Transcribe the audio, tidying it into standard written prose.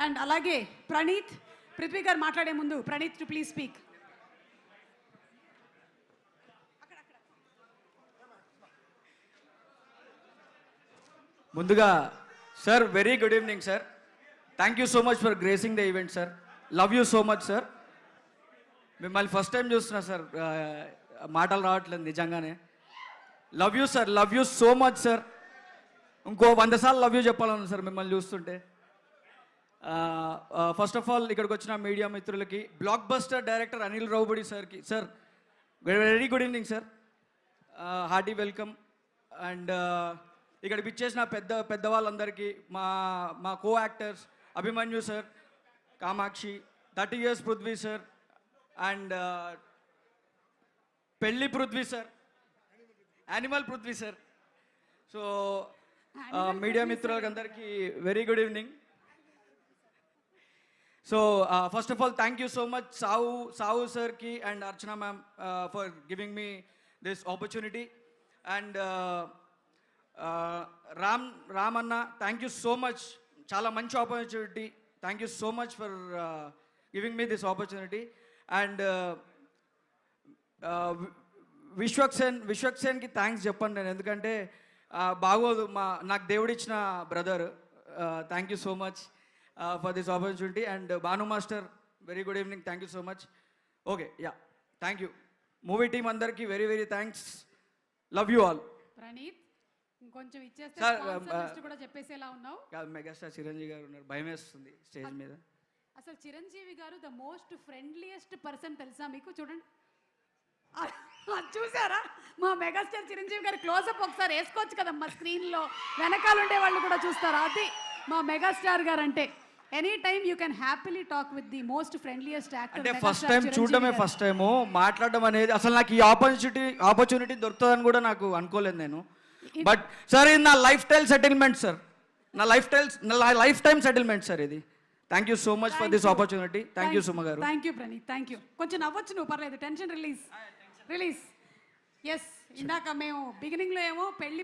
And అలాగే ప్రణీత్, పృథ్వీ గారు మాట్లాడే ముందు ప్రణీత్ టు ప్లీజ్ స్పీక్. ముందుగా sir, very good evening sir. Thank you so much for gracing the event sir. Love you so much sir. మిమ్మల్ని first time చూస్తున్నా sir, మాటలు రావట్లేదు నిజంగానే. Love you sir, love you so much sir. ఇంకో 100 సార్లు love you చెప్పాలను sir మిమ్మల్ని చూస్తుంటే. First of all ఇక్కడికి వచ్చిన మీడియా మిత్రులకి, blockbuster director Anil Ravipudi సార్కి, sir very good evening sir, hearty welcome. And ఇక్కడ పిచ్చేసిన పెద్దవాళ్ళందరికీ, మా co actors Abhimanyu sir, Kamakshi, 30 years Prithvi sir, and పెళ్ళి Prithvi sir, animal Prithvi sir. So media మిత్రులకి అందరికీ very good evening. So first of all thank you so much Sahu సార్కి and Archana ma'am for giving me this opportunity. And Ram అన్న, thank you so much, చాలా మంచి opportunity. Thank you so much for giving me this opportunity. And విశ్వక్సేన్కి thanks చెప్పండి నేను, ఎందుకంటే బాగోదు, నాకు దేవుడిచ్చిన brother. Thank you so much for this opportunity. And Bhanu master, very good evening, thank you so much. Okay, ya, thank you. Movie team అందరికీ very very thanks. Love you all. Praneeth, ఇంకొంచెం ఇచ్చేస్తే కూడా చెప్పేసేలా ఉన్నావు. మెగాస్టార్ చిరంజీవి గారు ఉన్నారు, భయం వేస్తుంది స్టేజ్ మీద. అసలు చిరంజీవి గారు ద మోస్ట్ ఫ్రెండ్లీయెస్ట్ పర్సన్ తెలుసా మీకు? చూడండి, చూసారా? మా మెగాస్టార్ చిరంజీవి గారు క్లోజప్ ఒకసారి వేసుకోవచ్చు కదమ్మా స్క్రీన్లో, వెనకాల ఉండే వాళ్ళు కూడా చూస్తారా? అది మా మెగాస్టార్ గారు అంటే. Any time you can happily talk with the most friendliest actor. అంటే ఫస్ట్ టైం చూడడమే, ఫస్ట్ టైము మాట్లాడడం అనేది, అసలు నాకు ఈ ఆపర్చునిటీ దొరుకుతుందని కూడా నాకు అనుకోలేదు నేను. బట్ సార్, ఇది నా లైఫ్ స్టైల్ సెటిల్మెంట్ సార్, నా లైఫ్ టైం సెటిల్మెంట్ సార్ ఇది. Thank you so much for this opportunity. Thank you Suma గారు. Thank you Praneeth, thank you. కొంచెం నవ్వచ్చు నువ్వు, పర్లేదు, టెన్షన్ రిలీజ్. ఎస్, ఇందాక మేము బిగినింగ్లో ఏమో పెళ్లి